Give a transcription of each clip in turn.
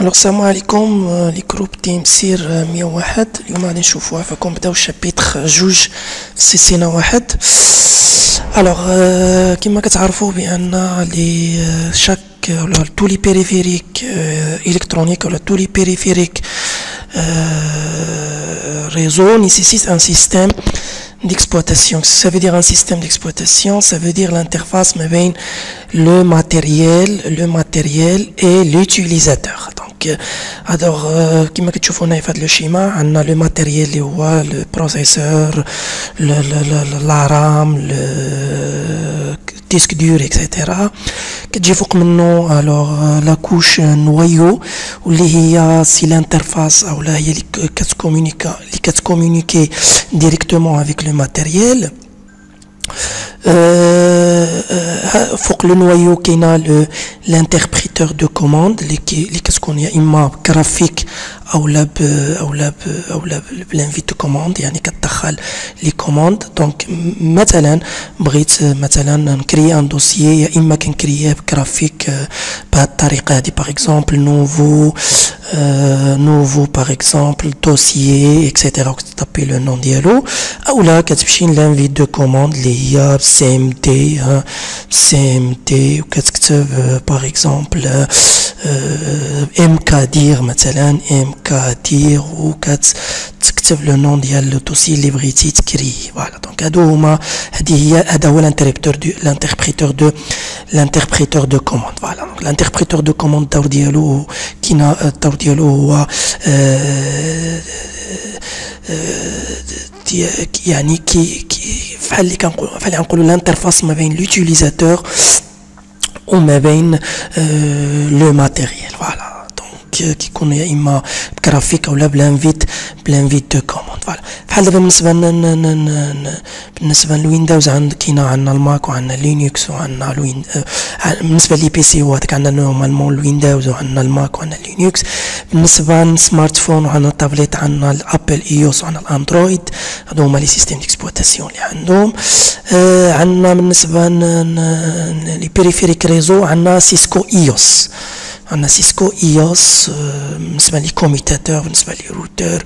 Alors salam alaikum, les groupes TMSIR 101 اليوم غادي نشوفوا فيكم نبداو الشابيتر جوج سي سينا واحد. alors كما كتعرفوا بان لي شاك tous les périphériques électroniques ou tous les périphériques réseau nécessitent un système d'exploitation. Ça veut dire un système d'exploitation, ça veut dire l'interface entre le matériel et l'utilisateur. Donc, alors, comme vous voyez dans le schéma, on a le matériel, le processeur, la RAM, le disque dur, etc. كتجي فوق منه alors la couche noyau واللي هي سي l'interface او لا هي اللي كتكومونيكي directement avec le matériel. فوق لو نويو كاينه l'interpréteur de commande اللي كتكون يا اما graphique او لا بالانفيت دو كوموند، يعني كتدخل لي كوموند. دونك مثلا بغيت مثلا نكري ان دوسيي، يا اما كنكرييه بجرافيك بهذه الطريقه هذه، باغ اكزومبل نوفو باغ اكزومبل دوسيي اكسيتيرا، وكتطابي لو نون ديالو، او لا كتمشي لانفيت دو كوموند اللي هي سي ام دي وكتكتب باغ اكزومبل ام كادير مثلا كادير، وكتكتب لو نون ديال لو دوسي اللي بغيتي تكري. فوالا دونك هذا هو l'interpréteur de commande. فوالا دونك l'interpréteur de commande الدور ديالو هو يعني فحال كنقولوا الانترفاس ما بين l'utilisateur وما بين لو ماتيريال. فوالا كيكون يا اما بجرافيك او لا بلانفيت دو كوموند. فوالا بحال دابا بالنسبه للويندوز كاينه عندنا الماك وعندنا لينكس وعندنا بالنسبه لي بي سي هذاك عندنا نورمالمون الويندوز وعندنا الماك وعندنا لينكس. بالنسبه للسمارت فون وعندنا التابليت وعندنا الابل ايوس وعندنا الاندرويد، هادو هما لي سيستيم ديكسبلوطاسيون اللي عندهم. عندنا بالنسبه لي بيريفيريك ريزو عندنا سيسكو ايوس، بالنسبه لي كوميتاتور، بالنسبه لي روتور،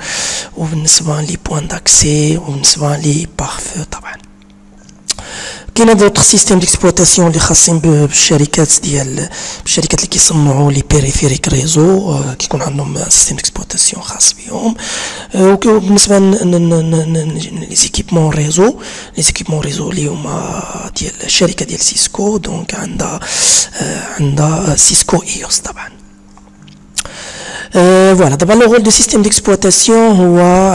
وبالنسبه لي بوان داكسي، وبالنسبه لي بارفو. طبعا كاين دوطخ سيستيم ديكسبلوطاسيون اللي خاصين بالشركات اللي كيصنعوا لي بيريفيريك ريزو، كيكون عندهم سيستيم ديكسبلوطاسيون خاص بهم. وبالنسبه لي زيكيبمون ريزو اللي هما ديال الشركه ديال سيسكو، دونك عندها سيسكو ايوس طبعا. Voilà, d'abord le rôle du système d'exploitation,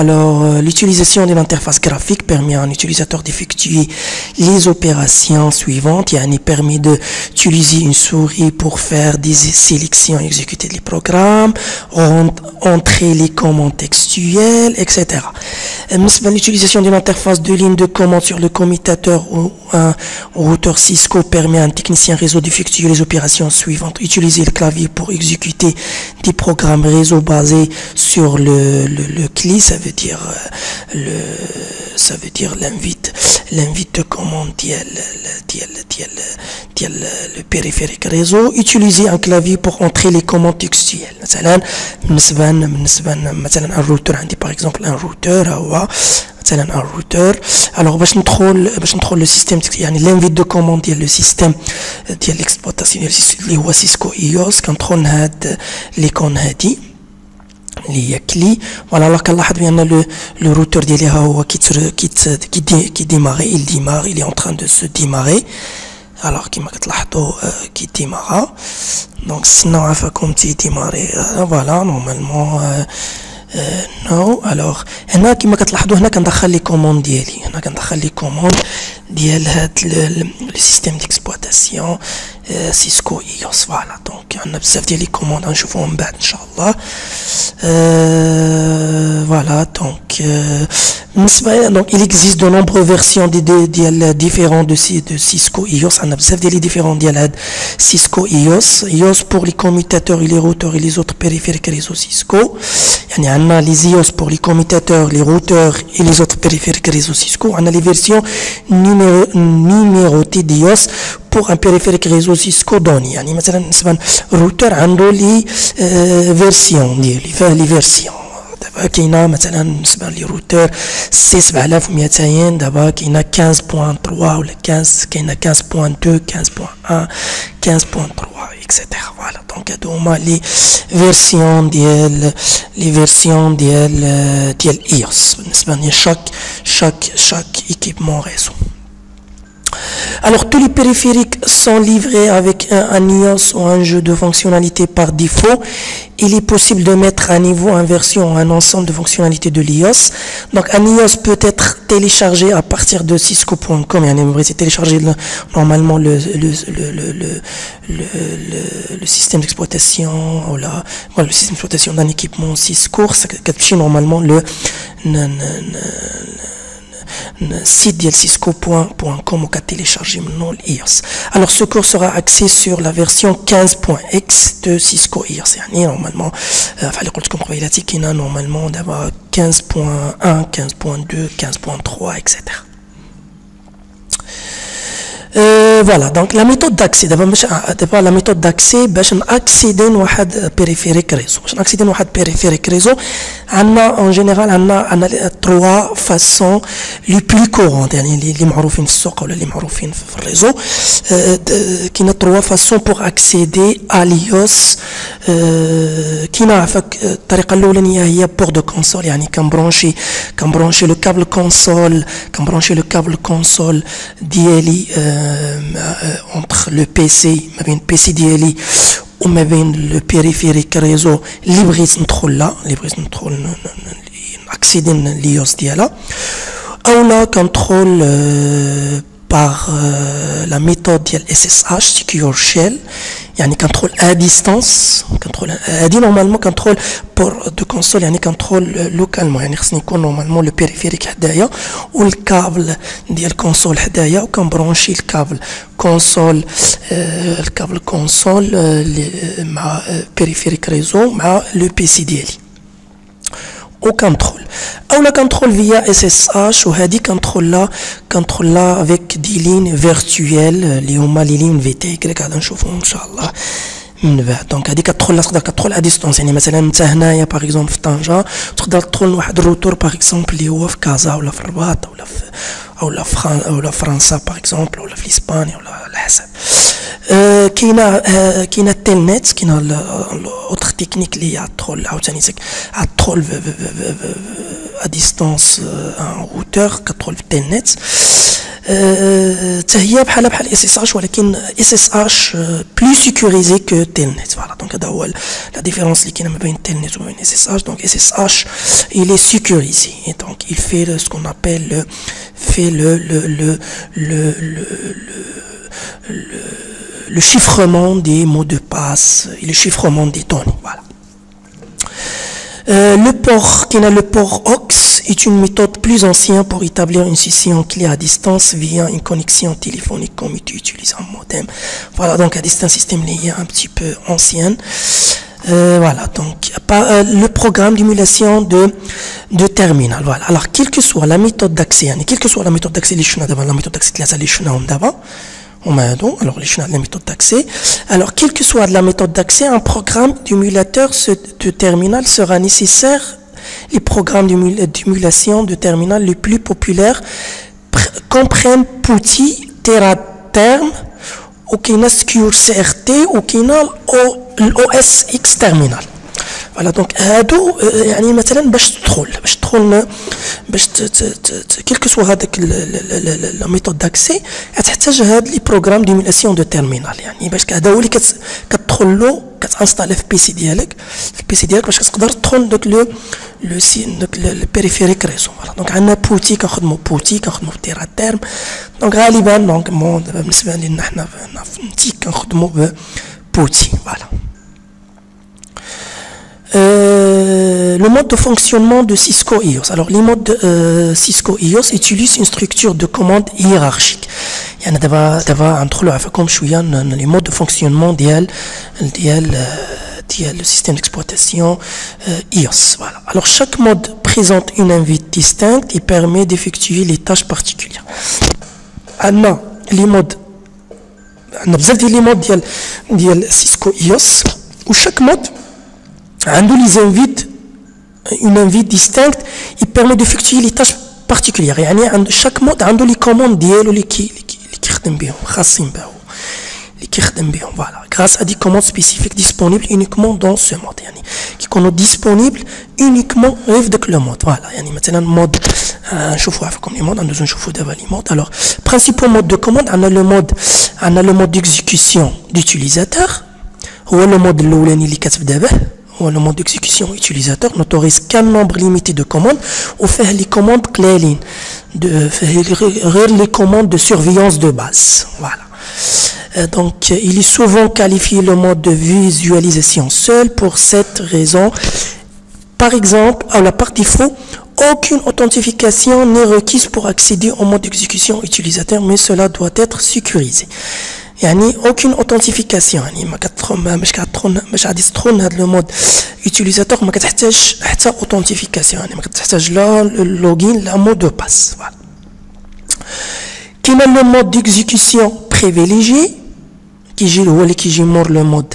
alors l'utilisation de l'interface graphique permet à un utilisateur d'effectuer les opérations suivantes. Il permet d'utiliser une souris pour faire des sélections, exécuter les programmes, entrer les commandes textuelles, etc. L'utilisation d'une interface de ligne de commande sur le commutateur ou un routeur Cisco permet à un technicien réseau d'effectuer les opérations suivantes. Utiliser le clavier pour exécuter des programmes réseau basé sur le CLI, ça veut dire l'invite de commande le périphérique réseau. Utiliser un clavier pour entrer les commandes textuelles. مثلا un routeur عندي par exemple un routeur مثلا un routeur. alors باش ندخل le système يعني l'invite de commande ديال le système ديال l'exploitation اللي هو سيسكو ايوس، كندخل لهاد ليكون هادي اللي هي كلي. فوالا الله كنلاحظ بان لو روتور ديالي ها هو كي ديماري il est en train de se démarrer. alors كما كتلاحظوا كي ديمارا، دونك نستناو عافاكم تيديماري. فوالا نورمالمون نو. alors هنا كما كتلاحظوا هنا كندخل لي كوموند ديال هاد لو سيستيم ديكسبلوطاسيون سيسكو ايوس. فوالا دونك عندنا بزاف ديال لي كوموند غنشوفوهم من بعد ان شاء الله. voilà donc donc il existe de nombreuses versions différentes de Cisco iOS. On a besoin des différents dialogues Cisco iOS pour les commutateurs et les routeurs et les autres périphériques réseau Cisco. On a les iOS pour les commutateurs, les routeurs et les autres périphériques réseau Cisco. On a les versions numérotées d'iOS pour un périphérique réseau Cisco donné. يعني مثلا نسبة routeur عنده لي version ديالي فيه لي version. دابا كاينه مثلا بالنسبه لي روتور سي 7200 دابا كاينه 15.3 ولا 15 كاينه 15.2 15.1 15.3 اكسيتيرا فوالا دونك هادو هما لي فيرسيون ديال ديال ايوس بالنسبه لشاك équipement réseau. Alors tous les périphériques sont livrés avec un iOS ou un jeu de fonctionnalités par défaut. Il est possible de mettre à niveau une version ou un ensemble de fonctionnalités de l'iOS. Donc un iOS peut être téléchargé à partir de cisco.com. C'est téléchargé normalement le système d'exploitation ou le système d'exploitation d'un équipement Cisco. C'est normalement le site de cisco.com ou qu'à télécharger maintenant l'iOS. Alors ce cours sera axé sur la version 15.x de Cisco iOS. Normalement, normalement d'avoir 15.1, 15.2, 15.3, etc. Voilà, donc la méthode d'accès, d'abord la méthode d'accès, باش accéder à un périphérique réseau. باش accéder à un périphérique réseau, en général, on a trois façons les plus courantes, les معروفين في السوق ولا les معروفين في الريزو. كاين trois façons pour accéder à l'iOS. كاين عفاك الطريقة الأولانية هي port de console, يعني كنبرونشي le câble console ديالي entre le PC, le PC ديالي ou le périphérique réseau اللي بغيت ندخل accéder لليوس ديالها او لا contrôle par la méthode ديال SSH Secure Shell يعني contrôle à distance normalement contrôle de console يعني contrôle localement يعني خصني يكون normalement le périphérique حدايا والكابل ديال الكونسول حدايا وكنبرونشي الكابل كونسول مع périphérique réseau مع le PC ديالي au contrôle ou la contrôle via SSH ou هذه contrôle là avec des lignes virtuelles اللي هما les lignes VTY قاعد نشوفهم ان شاء الله من بعد. دونك هذيك تدخل ا ديستونس يعني مثلا انت هنايا باغ اكزومبل في طنجه تقدر تدخل لواحد الروتور باغ اكزومبل اللي هو في كازا ولا في الرباط ولا فرنسا باغ اكزومبل ولا في اسبانيا ولا على حسب. كاينه التيلنت كاينه الاوتر تكنيك اللي هي تدخل عاوتاني تدخل ا ديستونس ان روتور كتدخل في التيلنت هي بحال اس اس اش ولكن اس اس اش بلو سيكوريزي كو تيلنت فوالا دونك هذا هو لا ديفيرونس اللي كاينه ما بين التيلنت وما بين اس اس اش. دونك اس اس اش il est sécurisé et donc il fait ce qu'on appelle le chiffrement des mots de passe et le chiffrement des données. Voilà. Le port AUX est une méthode plus ancienne pour établir une session clé à distance via une connexion téléphonique comme tu utilises un modem. Voilà, donc à distance, système lié un petit peu ancien. Voilà, donc le programme d'émulation de terminal. Voilà, alors quelle que soit la méthode d'accès, la méthode d'accès, alors les méthodes d'accès. Alors quelle que soit la méthode d'accès, un programme d'émulateur de terminal sera nécessaire. Les programmes d'émulation de terminal les plus populaires comprennent PuTTY, TeraTerm, ou كاينه Secure CRT ou كاينه OS X terminal. Voilà, donc هادو يعني مثلا باش تدخل كيل كو سوا هذاك لا ميثود داكسي تحتاج هاد لي بروغرام ديمولاسيون دو تيرمينال يعني باش هذا هو اللي كتدخل له كتانستالي في البيسي ديالك باش تقدر تدخل داك داك البيريفيريك ريزو. فوالا دونك عندنا بوتي كنخدموا تيرا تيرم. دونك غالبا دونك بالنسبه لنا حنا في نتيك كنخدموا بوتي. فوالا le mode de fonctionnement de Cisco iOS. Alors, les modes Cisco iOS utilisent une structure de commande hiérarchique. Il y a les modes de fonctionnement le système d'exploitation iOS. Voilà. Alors, chaque mode présente une invite distincte et permet d'effectuer les tâches particulières. Les modes عندنا بزاف ديال لي مود ديال سيسكو ايوس وشاك مود عنده لي زانفيت une invite distincte il permet d'effectuer les tâches particulières يعني عند chaque mode عنده لي كوموند ديالو اللي كيخدم بهم خاصين به اللي كيخدم بهم voilà grâce à des commandes spécifiques disponibles uniquement dans ce mode يعني كيكونوا disponibles uniquement غير في داك لو مود voilà يعني مثلا مود نشوفوا عفاكم لي مود ندوزو نشوفوا دابا لي مود alors principaux mode de commande عندنا le mode d'exécution d'utilisateur هو le mode الاولاني اللي كتبدا به le mode d'exécution utilisateur n'autorise qu'un nombre limité de commandes ou faire les commandes قلالين les commandes de surveillance de base voilà donc il est souvent qualifié le mode de visualisation seul pour cette raison par exemple par défaut aucune authentification n'est requise pour accéder au mode d'exécution utilisateur mais cela doit être sécurisé يعني aucune authentification يعني باش غادي تدخل هذا لو مود utilisateur ما كتحتاج حتى authentification يعني ما كتحتاج لا لوغين لا مود دو باس فوالا كاين لو مود ديكزيكسيون بريفيليجي كيجي هو اللي كيجي مور لو مود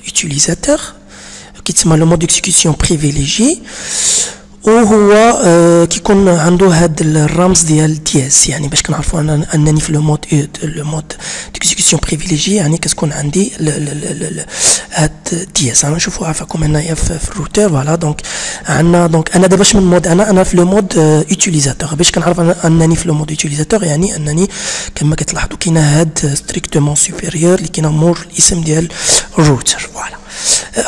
utilisateur كيتسمى لو مود ديكزيكسيون بريفيليجي وهو كيكون عنده هاد الرمز ديال دياس يعني باش كنعرفوا انني في لو مود ديكزيكسيون بريفيليجي يعني كتكون عندي هاد دياس انا نشوفوا عفاكم هنايا في الروتور فوالا دونك عندنا دونك انا دابا من مود انا في لو مود يوتيليزاتور باش كنعرف انني في لو مود يوتيليزاتور يعني انني كما كتلاحظوا كاينه هاد ستريكتومون سوبيريور اللي كاينه مور الاسم ديال الروتور فوالا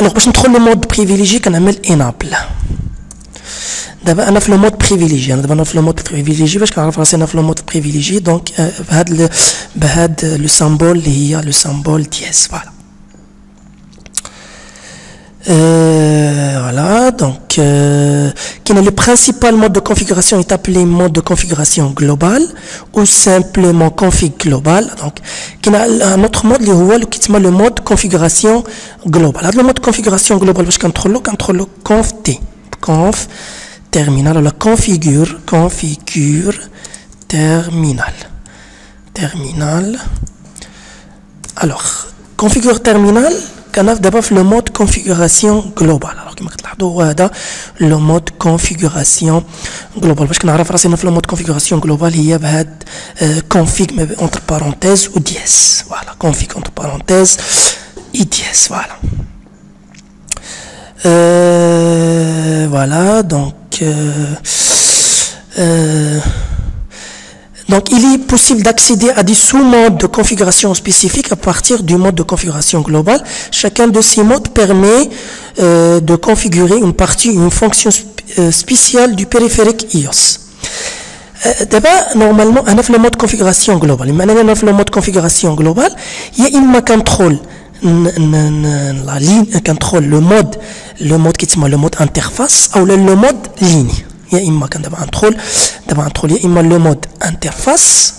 الوغ باش ندخل لو مود بريفيليجي كنعمل انابل دابا انا في لو مود بريفيليجي انا في لو مود بريفيليجي باش كنعرف راسي انا في لو مود بريفيليجي دونك بهاد لو سامبول اللي هي لو سامبول دياس فوالا voilà donc le principal mode de configuration est appelé mode de configuration global ou simplement config global donc un autre mode اللي هو le mode configuration global هذا le mode configuration global باش كندخلو conf t conf terminal la configure terminal alors configure terminal كنعرف دابا في لو مود كونفيغوراسيون جلوبال alors كما كتلاحظوا هو هذا لو مود كونفيغوراسيون جلوبال باش كنعرف راسي في لو مود كونفيغوراسيون جلوبال هي بهاد كونفيغ انتر بارونتيز و دياس فوالا كونفيغ انتر بارونتيز اي دياس فوالا voilà donc il est possible d'accéder à des sous-modes de configuration spécifiques à partir du mode de configuration globale. Chacun de ces modes permet de configurer une partie, une fonction spéciale du périphérique iOS. D'abord, normalement, on a le mode configuration globale. Maintenant, on a le mode configuration globale. Il y a une contrôle la ligne contrôle le mode qui est le mode interface ou le mode ligne. Il y a إما كان دابا ندخل يا إما لو مود انترفاس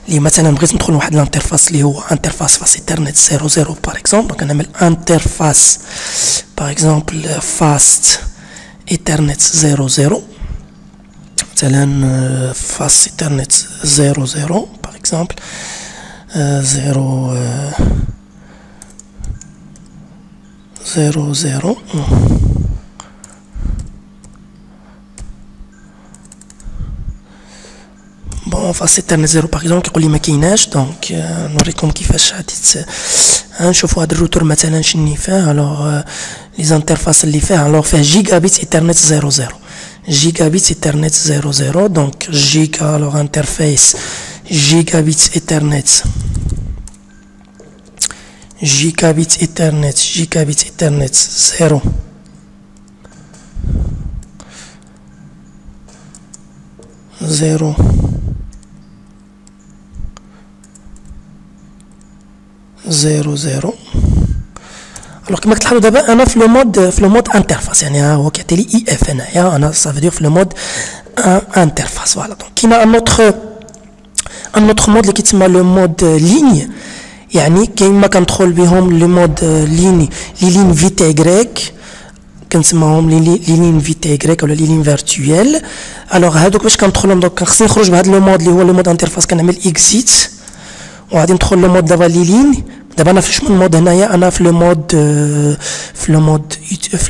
اللي مثلا بغيت ندخل لواحد الانترفاس اللي هو انترفاس فاس انترنت 00 باغ اكزومبل دونك كنعمل انترفاس باغ اكزومبل فاست انترنت 00 مثلا فاست انترنت 00 باغ اكزومبل 00 بون فاس انترنت 0 باغ اكزومبل كيقول لي ما كايناش دونك نوريكم كيفاش غادي نشوفوا هذا الروتور مثلا شني فيه الوغ لي زانترفاس اللي فيه الوغ فيه جيجا بيت انترنت 00 جيجا بيت انترنت 00 دونك جيجا الوغ انترفيس جيجا بيت انترنت جيجابيت ايثرنت 0 0 0 0 alors كما كتلاحظوا دابا انا في لو مود انترفاس يعني هو كيعطي لي اي اف هنايا انا صافي في لو مود انترفاس فوالا دونك كاين ان اوتر مود اللي كيتسمى لو مود ليني يعني كاين ما كندخل بهم لو مود ليني لي لين في تي غريك كنسماهم لي لين في تي غريك ولا لي لين فيرتويال الوغ هادوك باش كندخلهم دونك خصني نخرج بهذا لو مود اللي هو لو مود انترفاس كنعمل اكزيت وغادي ندخل لو مود دابا لي لين دابا انا في شمن مود هنايا انا في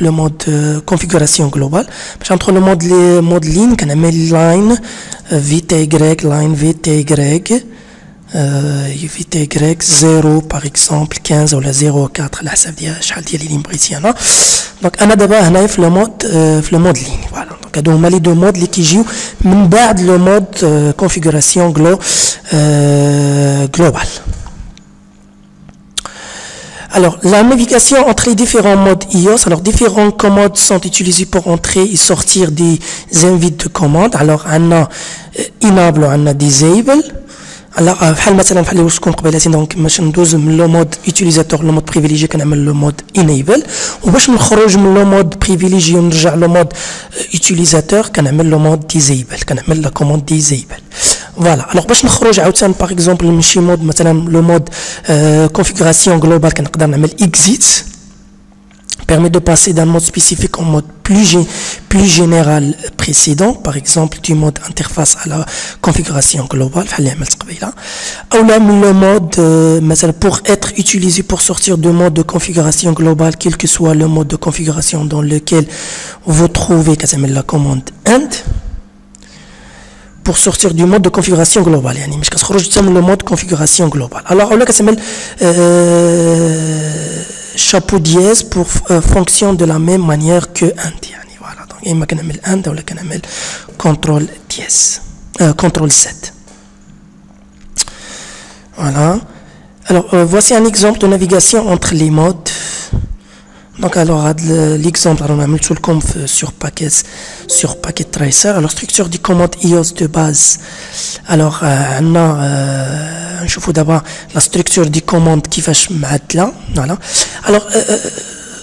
لو مود كونفيغوراسيون جلوبال باش ندخل لو مود لين كنعمل لاين في تي يغريك لاين في تي يغريك في تي يغريك 0 باغ اكزومبل 15 ولا 04 على حسب ديال شحال ديال لي لين بغيتي انا دونك انا دابا هنايا في لو مود لين فوالا دونك هادو هما لي دو مود اللي كيجيو من بعد لو مود كونفيغوراسيون global. Alors, la navigation entre les différents modes iOS, alors différents commandes sont utilisées pour entrer et sortir des invites de commandes. Alors, on a enable, on a disable. Alors, بحال مثلا بحال اللي وصلكم قبيلاتي دونك باش ندوز من لو مود utilisateur لو مود بريفيليجي كنعمل لو مود enable وباش نخرج من لو مود بريفيليجي ونرجع لو مود utilisateur كنعمل لو مود disable كنعمل لا كوموند disable فوالا. الوغ باش نخرج عاوتاني باغ اكزومبل من شي مود مثلا لو مود configuration global كنقدر نعمل exit permet de passer d'un mode spécifique au mode plus général précédent, par exemple du mode interface à la configuration globale, ou le mode pour être utilisé pour sortir du mode de configuration globale, quel que soit le mode de configuration dans lequel vous trouvez la commande end, pour sortir du mode de configuration globale. يعني مش كتخرج حتى من le mode configuration globale. Alors on كتعمل chapeau dièse pour fonction de la même manière que end يعني voilà donc إما كنعمل end ولا كنعمل contrôle dièse contrôle Z. Voilà. Alors voici un exemple de navigation entre les modes. Donc alors l'exemple on a mis sur packet tracer. Alors structure des commandes iOS de base. Alors on a نشوفوا d'abord la structure des commandes كيفاش معدله. Voilà. Alors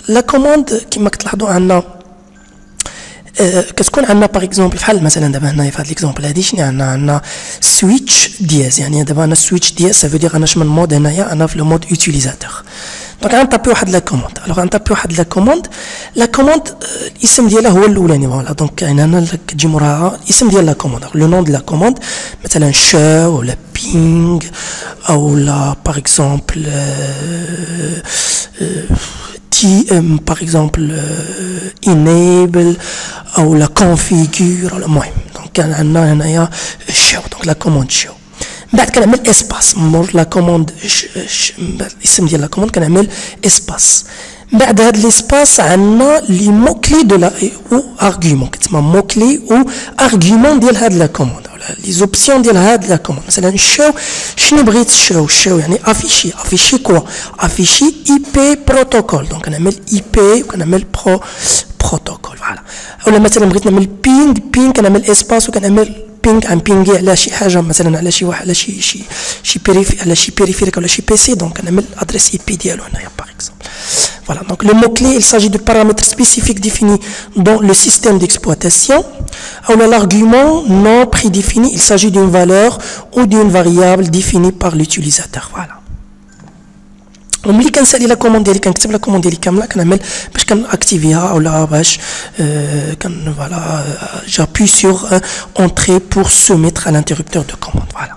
la commande كما كتلاحظوا عندنا كتكون عندنا باغ اكزومبل بحال مثلا دابا هنايا في هذا ليكزومبل هذه شنو عندنا سويتش دياز يعني دابا انا سويتش دياز سافو دير انا شمن مود هنايا انا في لو مود يوتيليزاتور دونك غنطابي واحد لا كوموند الوغ غنطابي واحد لا كوموند الاسم ديالها هو الاولاني فوالا دونك كاين هنا كتجي موراها الاسم ديال لا كوموند لو نون دو لا كوموند مثلا شو ولا بينغ او لا باغ اكزومبل par exemple enable ou la configure المهم donc عندنا هنايا show donc la commande show بعد كنعمل espace مور لا كوموند الاسم ديال لا كوموند كنعمل espace بعد هاد ليسباس عندنا لي مو كلي دو لا او ارغيومون كتسمى مو كلي او ارغيومون ديال هاد لا كوموند ولا لي زوبسيون ديال هاد لا كوموند مثلا شو شنو بغيت شو يعني افيشي كوا افيشي اي بي بروتوكول دونك كنعمل اي بي وكنعمل بروتوكول فوالا ولا مثلا بغيت نعمل بينغ كنعمل اسباس وكنعمل بينغ عن بينغي على شي حاجه مثلا على شي واحد على شي بيريفيريك ولا شي بي سي دونك كنعمل ادريس اي بي ديالو هنايا باغ اكزومبل. Voilà, donc le mot-clé, il s'agit de paramètres spécifiques définis dans le système d'exploitation. Ou l'argument non prédéfini, il s'agit d'une valeur ou d'une variable définie par l'utilisateur. Voilà. وملي كنسالي لا كوموند ديالي كنكتب لا كوموند ديالي كامله كنعمل باش كنأكتيفيها ولا باش كن فوالا j'appuie sur entrée pour soumettre à l'interrupteur de commande. Voilà.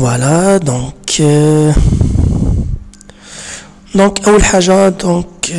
Voilà donc أول حاجة donc